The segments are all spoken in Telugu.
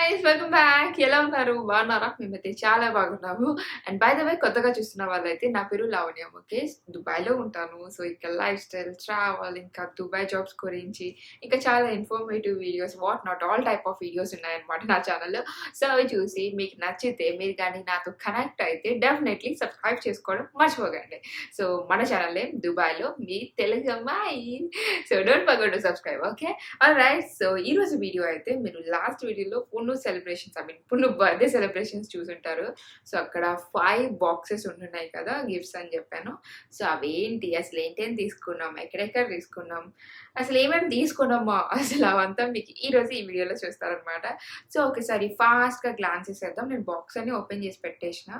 Guys welcome back. ఎలా ఉన్నారు? బాగున్నారా? మేమైతే చాలా బాగున్నాము. అండ్ బై ద వే కొత్తగా చూస్తున్న వాళ్ళైతే నా పేరు లావణ్య ముఖేష్. దుబాయ్‌లో ఉంటాను. సో ఇక్కడ లైఫ్ స్టైల్, ట్రావెల్ ఇంకా దుబాయ్ జాబ్స్ గురించి ఇంకా చాలా informative videos what not all type of videos ఉన్నాయన్నమాట నా ఛానల్‌లో. సో అవి చూసి మీకు నచ్చితే మీరు గాని నాతో కనెక్ట్ అయితే డెఫినెట్‌లీ సబ్స్క్రైబ్ చేసుకోవడం మర్చిపోకండి. సో మన ఛానల్ నేమ్ దుబాయ్‌లో మీ తెలుగు అమ్మాయి. So don't forget to subscribe. Okay. Alright. So ఈరోజు వీడియో అయితే మీరు లాస్ట్ వీడియోలో పున్ను సెలబ్రేషన్స్ పున్ను బర్త్‌డే సెలబ్రేషన్స్ చూసుంటారు. సో అక్కడ 5 బాక్సెస్ ఉంటున్నాయి కదా! గిఫ్ట్స్ అని చెప్పాను. సో అవేంటి? అసలేంటేం తీసుకున్నాం? ఎక్కడెక్కడ తీసుకున్నాం? అసలేమేమి తీసుకున్నామో అసలు అవంతా మీకు ఈరోజు ఈ వీడియోలో చూస్తారనమాట. సో ఒకసారి ఫాస్ట్‌గా గ్లాన్స్ చేసేద్దాం. నేను బాక్స్ అన్ని ఓపెన్ చేసి పెట్టేసిన.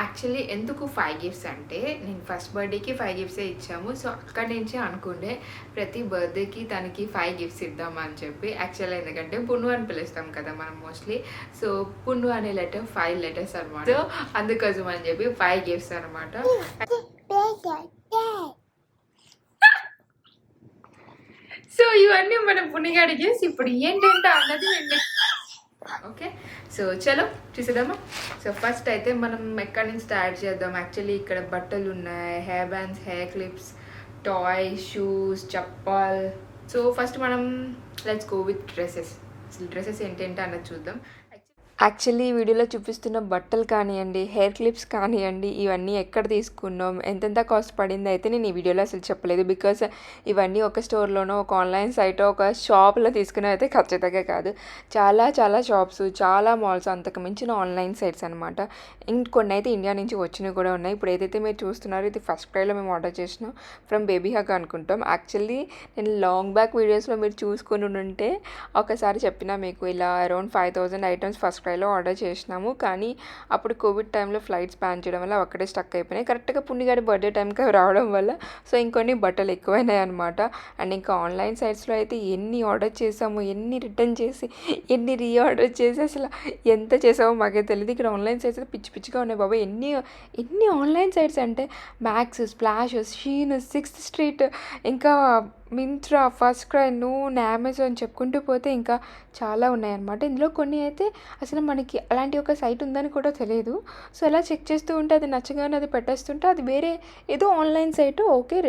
యాక్చువల్లీ ఎందుకు 5 గిఫ్ట్స్ అంటే నేను ఫస్ట్ బర్త్‌డేకి 5 గిఫ్ట్సే ఇచ్చాము. సో అక్కడి నుంచే అనుకుండే ప్రతి బర్త్‌డేకి తనకి 5 గిఫ్ట్స్ ఇద్దామా అని చెప్పి. యాక్చువల్‌గా ఎందుకంటే పున్ను అని పిలుస్తాం కదా మనం మోస్ట్‌లీ. సో పున్ను అనే లెటర్ 5 లెటర్స్ అనమాట. సో అందుకోసం అని చెప్పి 5 గిఫ్ట్స్ అనమాట. సో ఇవన్నీ మన పుణ్యగాడి చేసి ఇప్పుడు ఏంటంటే అన్నది ఓకే. సో చలో చూసేద్దామా. సో ఫస్ట్ అయితే మనం ఎక్కడి నుంచి స్టార్ట్ చేద్దాం. యాక్చువల్లీ ఇక్కడ బట్టలు ఉన్నాయి, hair bands, hair clips, toys, shoes, chappal. So first మనం లెట్స్ గో విత్ డ్రెస్సెస్. అసలు డ్రెస్సెస్ ఏంటంటే అన్నది చూద్దాం. యాక్చువల్లీ వీడియోలో చూపిస్తున్న బట్టలు కానివ్వండి, హెయిర్ క్లిప్స్ కానివ్వండి, ఇవన్నీ ఎక్కడ తీసుకున్నాం, ఎంతెంత కాస్ట్ పడింది అయితే నేను ఈ వీడియోలో అసలు చెప్పలేదు. బికాస్ ఇవన్నీ ఒక స్టోర్లోనో, ఒక ఆన్లైన్ సైటో, ఒక షాప్లో తీసుకునే అయితే ఖచ్చితంగా కాదు. చాలా చాలా షాప్స్, చాలా మాల్స్, అంతకు మించిన ఆన్లైన్ సైట్స్ అనమాట. ఇంకొన్ని అయితే ఇండియా నుంచి వచ్చినవి కూడా ఉన్నాయి. ఇప్పుడు ఏదైతే మీరు చూస్తున్నారో ఇది ఫస్ట్ క్రైలో మేము ఆర్డర్ చేసినాం ఫ్రమ్ బేబీ హగ్ అనుకుంటాం. యాక్చువల్లీ నేను లాంగ్ బ్యాక్ వీడియోస్లో మీరు చూసుకుని ఉంటే ఒకసారి చెప్పినా మీకు ఇలా అరౌండ్ 5,000 ఐటమ్స్ ఫస్ట్ క్రైలో ఆర్డర్ చేసినాము. కానీ అప్పుడు కోవిడ్ టైంలో ఫ్లైట్స్ బ్యాన్ చేయడం వల్ల అక్కడే స్టక్ అయిపోయినాయి. కరెక్ట్గా పుణ్యగాడి బర్త్డే టైంకి రావడం వల్ల సో ఇంకొన్ని బట్టలు ఎక్కువైనాయి అనమాట. అండ్ ఇంకా ఆన్లైన్ సైట్స్లో అయితే ఎన్ని ఆర్డర్ చేసాము, ఎన్ని రిటర్న్ చేసి, ఎన్ని రీఆర్డర్ చేసి అసలు ఎంత చేసామో మాకే తెలియదు. ఇక్కడ ఆన్లైన్ సైట్స్ అయితే పిచ్చి పిచ్చిగా ఉన్నాయి బాబా. ఎన్ని ఆన్లైన్ సైట్స్ అంటే Max, Splash, Shein, 6th street, ఇంకా Myntra, first cry, Noon, Amazon చెప్పుకుంటూ పోతే ఇంకా చాలా ఉన్నాయన్నమాట. ఇందులో కొన్ని అయితే అసలు మనకి అలాంటి ఒక సైట్ ఉందని కూడా తెలియదు. సో అలా చెక్ చేస్తూ ఉంటే అది నచ్చగానే అది పెట్టేస్తుంటే అది వేరే ఏదో ఆన్లైన్ సైట్. ఓకే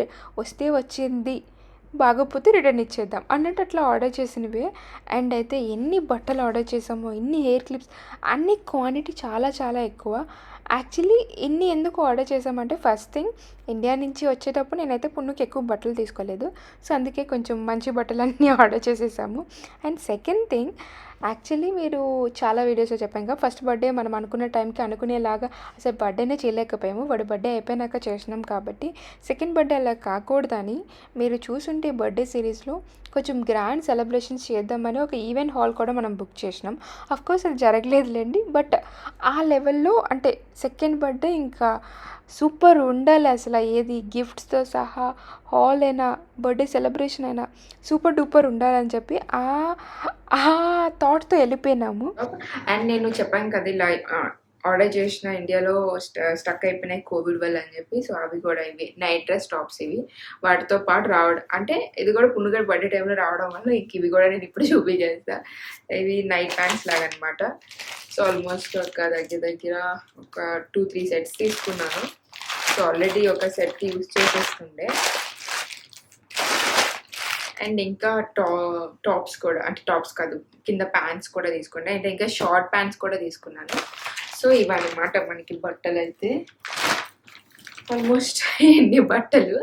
వస్తే వచ్చింది, బాగోపోతే రిటర్న్ ఇచ్చేద్దాం అన్నట్టు అట్లా ఆర్డర్ చేసినవే. అండ్ అయితే ఎన్ని బట్టలు ఆర్డర్ చేసామో, ఎన్ని హెయిర్ క్లిప్స్, అన్ని క్వాంటిటీ చాలా చాలా ఎక్కువ. యాక్చువల్లీ ఇన్ని ఎందుకు ఆర్డర్ చేసామంటే ఫస్ట్ థింగ్ ఇండియా నుంచి వచ్చేటప్పుడు నేనైతే పున్నుకి ఎక్కువ బట్టలు తీసుకోలేదు. సో అందుకే కొంచెం మంచి బట్టలన్నీ ఆర్డర్ చేసేసాము. అండ్ సెకండ్ థింగ్ యాక్చువల్లీ మీరు చాలా వీడియోస్లో చెప్పాం కదా ఫస్ట్ బర్త్డే మనం అనుకున్న టైంకి అనుకునేలాగా అసలు బర్త్డేనే చేయలేకపోయాము. వాడి బర్త్డే అయిపోయినాక చేసినాం కాబట్టి సెకండ్ బర్త్డే అలా కాకూడదని మీరు చూసుంటే బర్త్డే సిరీస్లో కొంచెం గ్రాండ్ సెలబ్రేషన్స్ చేద్దామని ఒక ఈవెంట్ హాల్ కూడా మనం బుక్ చేసినాం. అఫ్కోర్స్ అది జరగలేదులేండి. బట్ ఆ లెవెల్లో అంటే సెకండ్ బర్త్డే ఇంకా సూపర్ ఉండాలి అసలు. ఏది గిఫ్ట్స్తో సహా హాల్ అయినా బర్త్డే సెలబ్రేషన్ అయినా సూపర్ డూపర్ ఉండాలని చెప్పి ఆ థాట్తో వెళ్ళిపోయినాము. అండ్ నేను చెప్పాను కదా ఇలా ఆర్డర్ చేసిన ఇండియాలో స్టక్ అయిపోయినాయి కోవిడ్ వల్ల అని చెప్పి. సో అవి కూడా ఇవి నైట్ డ్రెస్ టాప్స్ ఇవి వాటితో పాటు రావడం అంటే ఇది కూడా పున్నుగాడి బర్త్డే టైంలో రావడం వల్ల ఇంక ఇవి కూడా నేను ఇప్పుడు చూపించేస్తా. ఇవి నైట్ ప్యాంట్స్ లాగా అనమాట. సో ఆల్మోస్ట్ ఒక దగ్గర ఒక 2-3 సెట్స్ తీసుకున్నాను. సో ఆల్రెడీ ఒక సెట్ యూజ్ చేసేస్తుండే. అండ్ ఇంకా టాప్స్ కూడా అంటే టాప్స్ కాదు కింద ప్యాంట్స్ కూడా తీసుకున్నాను. అంటే ఇంకా షార్ట్ ప్యాంట్స్ కూడా తీసుకున్నాను. సో ఇవన్నమాట మనకి బట్టలు అయితే ఆల్మోస్ట్ ఎన్ని బట్టలు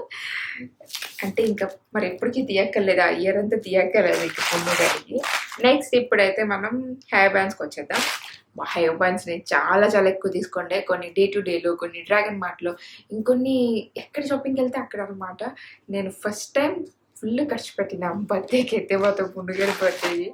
అంటే ఇంకా మరి ఎప్పటికీ తీయక్కర్లేదు. ఆ ఇయర్ అంతా తీయక్కర్లేదు ఇంకా పున్నుగాడికి. నెక్స్ట్ ఇప్పుడైతే మనం హెయిర్ బ్యాండ్స్కి వచ్చేద్దాం. హెయిర్ బ్యాండ్స్ నేను చాలా చాలా ఎక్కువ తీసుకోండి. కొన్ని డే టు డేలో, కొన్ని డ్రాగన్ మార్ట్లో, ఇంకొన్ని ఎక్కడ షాపింగ్కి వెళ్తే అక్కడ అనమాట. నేను ఫస్ట్ టైం ఫుల్ ఖర్చు పెట్టిన బర్త్డేకి అయితే మాత్రం పున్నుగాడి బర్త్డే.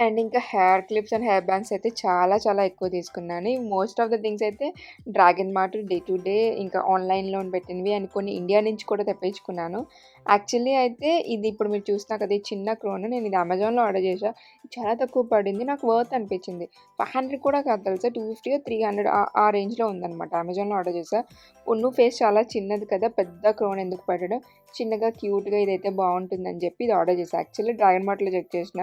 అండ్ ఇంకా hair clips and hair bands అయితే చాలా చాలా ఎక్కువ తీసుకున్నాను. మోస్ట్ ఆఫ్ ద థింగ్స్ అయితే dragon mart day to day ఇంకా ఆన్లైన్లో పెట్టినవి అండ్ కొన్ని ఇండియా నుంచి కూడా తెప్పించుకున్నాను. యాక్చువల్లీ అయితే ఇది ఇప్పుడు మీరు చూస్తున్నా కదా! ఈ చిన్న క్రోన్ నేను ఇది అమెజాన్‌లో ఆర్డర్ చేశా. చాలా తక్కువ పడింది. నాకు వర్త్ అనిపించింది. 500 కూడా కాదు తెలుసా 250 300 ఆ రేంజ్‌లో ఉందనమాట. అమెజాన్‌లో ఆర్డర్ చేశా. పున్ను ఫేస్ చాలా చిన్నది కదా! పెద్ద క్రోన్ ఎందుకు పెట్టడం? చిన్నగా క్యూట్‌గా ఇదైతే బావుంటుందని చెప్పి ఇది ఆర్డర్ చేశా. యాక్చువల్లీ డ్రాగన్ మార్ట్‌లో చెక్ చేసిన.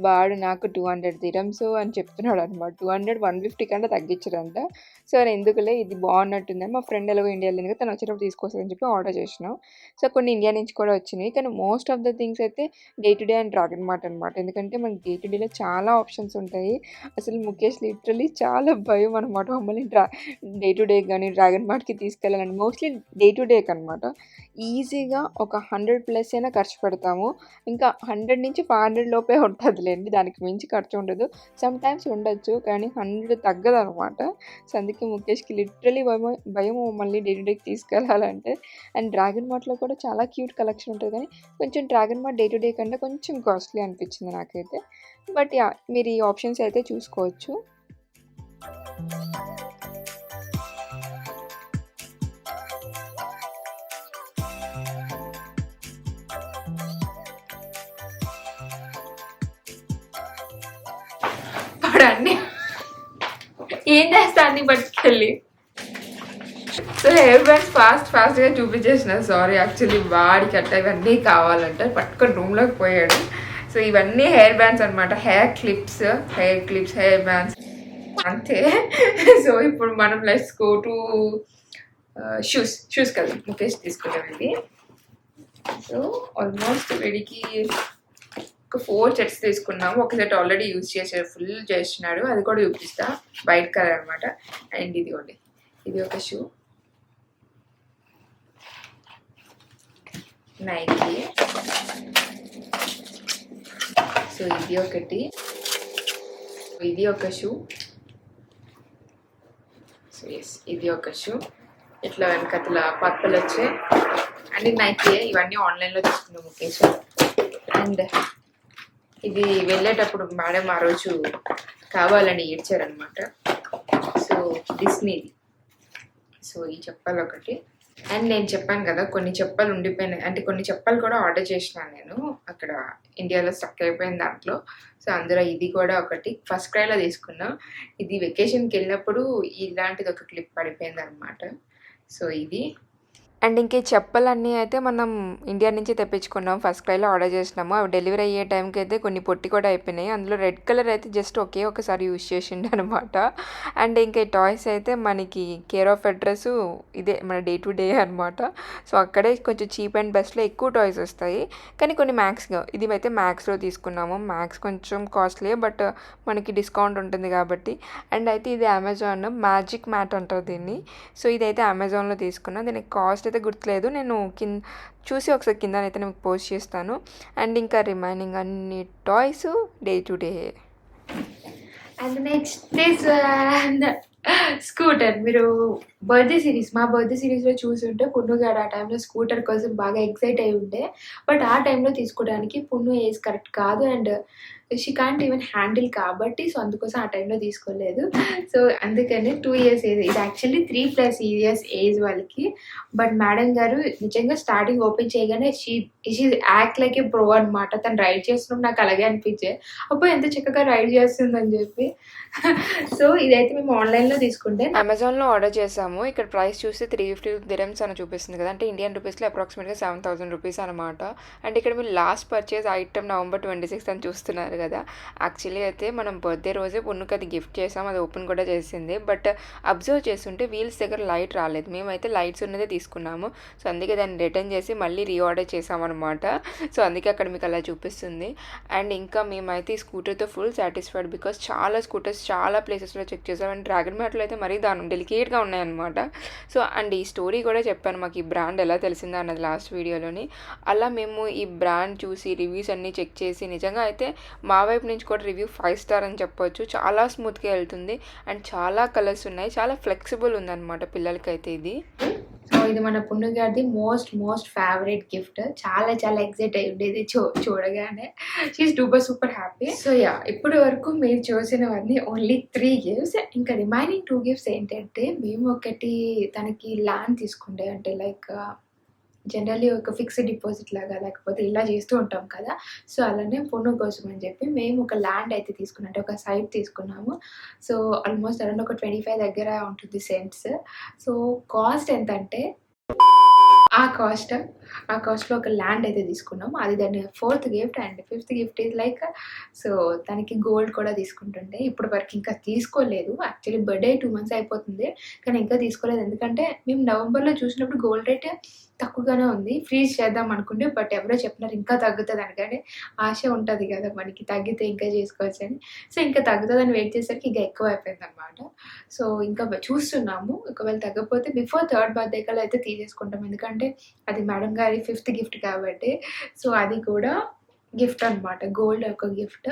వాడు నాకు 200 దిరమ్స్ అని చెప్తున్నాడనమాట. 200, 150 కంటే తగ్గించడంట. సరే ఎందుకులే ఇది బాగున్నట్టుందని మా ఫ్రెండ్ ఎలాగో ఇండియా వెళ్ళింది కదా! తను వచ్చేటప్పుడు తీసుకొస్తదని చెప్పి ఆర్డర్ చేసినాం. సో కొన్ని ఇండియా నుంచి కూడా వచ్చినాయి. కానీ మోస్ట్ ఆఫ్ ద థింగ్స్ అయితే day to day and dragon mart అనమాట. ఎందుకంటే మనకి డే టు డేలో చాలా ఆప్షన్స్ ఉంటాయి. అసలు ముఖేష్ లిటరల్లీ చాలా భయం అనమాట. మమ్మల్ని డే టు డే కానీ డ్రాగన్ మార్ట్‌కి తీసుకెళ్ళాలని మోస్ట్లీ డే టు డేకి అనమాట. ఈజీగా ఒక 100+ అయినా ఖర్చు పెడతాము. ఇంకా 100-500 లోపే ఉంటుందిలేండి. దానికి మించి ఖర్చు ఉండదు. సమ్‌టైమ్స్ ఉండొచ్చు. కానీ 100 తగ్గదనమాట. సో అందుకే ముఖేష్‌కి లిటరల్లీ భయం మమ్మల్ని డే టు డేకి తీసుకెళ్ళాలంటే. అండ్ డ్రాగన్ మార్ట్‌లో కూడా చాలా క్యూట్ కలెక్షన్ ఉంటుంది. కానీ కొంచెం dragon mart day to day కంటే కొంచెం కాస్ట్లీ అనిపించింది నాకైతే. But yeah! మీరు ఈ ఆప్షన్స్ అయితే చూసుకోవచ్చు. అన్నీ ఏం చేస్తా అన్ని పట్టుకెళ్ళి. సో హెయిర్ బ్యాండ్స్ ఫాస్ట్గా చూపించేసిన. సారీ యాక్చువల్లీ వాడికి అట్ట ఇవన్నీ కావాలంటే పట్టుకొని రూమ్లోకి పోయాడు. సో ఇవన్నీ హెయిర్ బ్యాండ్స్ అనమాట. హెయిర్ క్లిప్స్, హెయిర్ బ్యాండ్స్ అంతే. సో ఇప్పుడు మనం లెట్స్ గో టు షూస్ కదా ముఖేష్ తీసుకున్నాం ఇది. సో ఆల్మోస్ట్ వీడికి ఒక 4 సెట్స్ తీసుకున్నాము. ఒక సెట్ ఆల్రెడీ యూజ్ చేసాడు, ఫుల్ చేస్తున్నాడు. అది కూడా చూపిస్తా. వైట్ కలర్ అనమాట. అండ్ ఇది ఒక షూ నైకీ. సో ఇది ఒకటి, ఇది ఒక షూ. సో ఎస్ ఇది ఒక షూ. ఇట్లా వెనకతల పర్పుల్ వచ్చే అన్ని నైకీ. ఇవన్నీ ఆన్లైన్లో తీసుకున్నాం ముఖేష్. అండ్ ఇది వెళ్ళేటప్పుడు మేడం ఆ రోజు కావాలని ఏడ్చారనమాట. సో డిస్నీది. సో ఈ చెప్పలు ఒకటి. అండ్ నేను చెప్పాను కదా కొన్ని చెప్పలు ఉండిపోయినాయి, అంటే కొన్ని చెప్పలు కూడా ఆర్డర్ చేసినాను నేను అక్కడ ఇండియాలో స్టక్ అయిపోయిన దాంట్లో. సో అందులో ఇది కూడా ఒకటి ఫస్ట్ క్రైలో తీసుకున్నా. ఇది వెకేషన్కి వెళ్ళినప్పుడు ఇలాంటిది ఒక క్లిప్ పడిపోయింది అనమాట. సో ఇది అండ్ ఇంక ఈ చెప్పలన్నీ అయితే మనం ఇండియా నుంచి తెప్పించుకున్నాం. ఫస్ట్ క్రైలో ఆర్డర్ చేసినాము. అవి డెలివరీ అయ్యే టైంకి అయితే కొన్ని పొట్టి కూడా అయిపోయినాయి. అందులో రెడ్ కలర్ అయితే జస్ట్ ఒకసారి యూజ్ చేసిండు అనమాట. అండ్ ఇంకా ఈ టాయ్స్ అయితే మనకి కేర్ ఆఫ్ అడ్రస్ ఇదే మన డే టు డే అనమాట. సో అక్కడే కొంచెం చీప్ అండ్ బెస్ట్లో ఎక్కువ టాయ్స్ వస్తాయి. కానీ కొన్ని ఇది అయితే మ్యాక్స్లో తీసుకున్నాము. మ్యాక్స్ కొంచెం కాస్ట్లీ బట్ మనకి డిస్కౌంట్ ఉంటుంది కాబట్టి. అండ్ అయితే ఇది అమెజాన్ మ్యాజిక్ మ్యాట్ అంటారు దీన్ని. సో ఇదైతే అమెజాన్లో తీసుకున్నా. దీనికి కాస్ట్ అయితే గుర్తులేదు. నేను చూసి ఒకసారి కిందనైతే నేను పోస్ట్ చేస్తాను. అండ్ ఇంకా రిమైనింగ్ అన్ని toys day to day. And next is scooter. మీరు మా బర్త్డే సిరీస్లో చూసి ఉంటే పున్ను గారు ఆ టైంలో స్కూటర్ కోసం బాగా ఎక్సైట్ అయి ఉండే. బట్ ఆ టైంలో తీసుకోవడానికి పున్ను ఏజ్ కరెక్ట్ కాదు and she can't even handle కాబట్టి. సో అందుకోసం ఆ టైంలో తీసుకోలేదు. సో అందుకని 2 years ఏజ్. ఇది యాక్చువల్లీ 3+ years ఏజ్ వాళ్ళకి. బట్ మేడం గారు నిజంగా స్టార్టింగ్ ఓపెన్ చేయగానే she act like A pro అనమాట. తను రైడ్ చేస్తున్నప్పుడు నాకు అలాగే అనిపించే, అప్పుడు ఎంత చక్కగా రైడ్ చేస్తుందని చెప్పి. సో ఇదైతే మేము ఆన్లైన్లో తీసుకుంటే అమెజాన్లో ఆర్డర్ చేసాము. ఇక్కడ ప్రైస్ చూస్తే 350 dirhams అని చూపిస్తుంది కదా, అంటే ఇండియన్ రూపీస్లో అప్రాక్సిమేట్గా 7,000 rupees అనమాట. అండ్ ఇక్కడ మీరు లాస్ట్ పర్చేజ్ ఐటమ్ November 26 అని చూస్తున్నారు కదా. యాక్చువల్లీ అయితే మనం బర్త్డే రోజే పున్నుకి అది గిఫ్ట్ చేసాం. అది ఓపెన్ కూడా చేసింది. బట్ అబ్జర్వ్ చేస్తుంటే వీల్స్ దగ్గర లైట్ రాలేదు. మేమైతే లైట్స్ ఉన్నదే తీసుకున్నాము. సో అందుకే దాన్ని రిటర్న్ చేసి మళ్ళీ రీఆర్డర్ చేసామన్నమాట. సో అందుకే అక్కడ మీకు అలా చూపిస్తుంది. అండ్ ఇంకా మేమైతే ఈ స్కూటర్తో ఫుల్ సాటిస్ఫైడ్. బికాస్ చాలా స్కూటర్స్ చాలా ప్లేసెస్లో చెక్ చేసాం. అండ్ డ్రాగన్ మార్ట్లో అయితే మరీ దాని డెలికేట్గా ఉన్నాయన్నమాట. సో అండ్ ఈ స్టోరీ కూడా చెప్పాను మాకు ఈ బ్రాండ్ ఎలా తెలిసిందా అన్నది లాస్ట్ వీడియోలోని. అలా మేము ఈ బ్రాండ్ చూసి రివ్యూస్ అన్నీ చెక్ చేసి నిజంగా అయితే మా వైపు నుంచి కూడా రివ్యూ 5 star అని చెప్పొచ్చు. చాలా స్మూత్గా వెళ్తుంది అండ్ చాలా కలర్స్ ఉన్నాయి. చాలా ఫ్లెక్సిబుల్ ఉందన్నమాట పిల్లలకైతే ఇది. సో ఇది మన పున్ను గారిది మోస్ట్ ఫేవరెట్ గిఫ్ట్. చాలా ఎక్సైట్ అయి ఉండేది చూడగానే. She's super happy. So yeah ఇప్పటి వరకు మీరు చూసినవన్నీ ఓన్లీ 3 gifts. ఇంకా రిమైనింగ్ 2 gifts ఏంటంటే మేము ఒకటి తనకి ల్యాండ్ తీసుకుంటే, అంటే లైక్ జనరల్లీ ఒక ఫిక్స్డ్ డిపాజిట్ లాగా లేకపోతే ఇలా చేస్తూ ఉంటాం కదా. సో అలానే పొన్ను కోసం అని చెప్పి మేము ఒక ల్యాండ్ అయితే తీసుకున్నాం, అంటే ఒక సైట్ తీసుకున్నాము. సో ఆల్మోస్ట్ అరౌండ్ ఒక 25 దగ్గర ఉంటుంది సెంట్స్. సో కాస్ట్ ఎంతంటే ఆ కాస్ట్‌లో ఒక ల్యాండ్ అయితే తీసుకున్నాం. అది దాని 4th gift and 5th gift is like so తనకి గోల్డ్ కూడా తీసుకుంటుండే. ఇప్పటి వరకు ఇంకా తీసుకోలేదు. యాక్చువల్లీ బర్త్‌డే 2 మంత్స్ అయిపోతుంది. కానీ ఇంకా తీసుకోలేదు. ఎందుకంటే మేము నవంబర్‌లో చూసినప్పుడు గోల్డ్ రేట్ తక్కువగానే ఉంది. ఫ్రీజ్ చేద్దాం అనుకుంటే బట్ ఎవరో చెప్పినారు ఇంకా తగ్గుతదని. కానీ ఆశ ఉంటది కదా మనకి, తగ్గితే ఇంకా చేసుకోవచ్చని. సో ఇంకా తగ్గుతదని వెయిట్ చేసేసరికి ఇంకా ఎక్కువ అయిపోయిందనమాట. సో ఇంకా చూస్తున్నాము. ఒకవేళ తగ్గకపోతే బిఫోర్ 3rd బర్త్‌డే కల్లా అయితే తీసేసుకుంటాం. ఎందుకంటే అది మేడం గారి 5th గిఫ్ట్ కాబట్టి. సో అది కూడా గిఫ్ట్ అనమాట. గోల్డ్ ఒక గిఫ్ట్.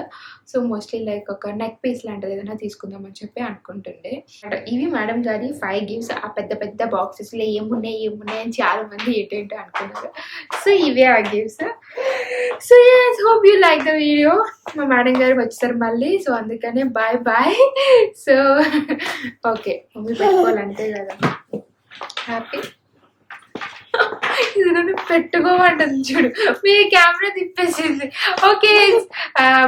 సో మోస్ట్‌లీ లైక్ ఒక నెక్ పీస్ లాంటిది ఏదైనా తీసుకుందామని చెప్పి అనుకుంటుండే. ఇవి మేడం గారి 5 గిఫ్ట్స్. ఆ పెద్ద పెద్ద బాక్సెస్‌లో ఏమున్నాయి అని చాలా మంది ఏంటేంటో అనుకున్నారు. సో ఇవే ఆ gifts. So yes, hope you like the video. మా మేడం గారు వచ్చేసారు మళ్ళీ. సో అందుకనే బాయ్. సో ఓకే, మమ్మీ పెట్టుకోవాలంతే కదా. హ్యాపీ ఇది నన్ను పెట్టుకోమంటుంది చూడు, మీ కెమెరా తిప్పేసింది. Okay,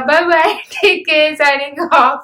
bye, take care, signing of.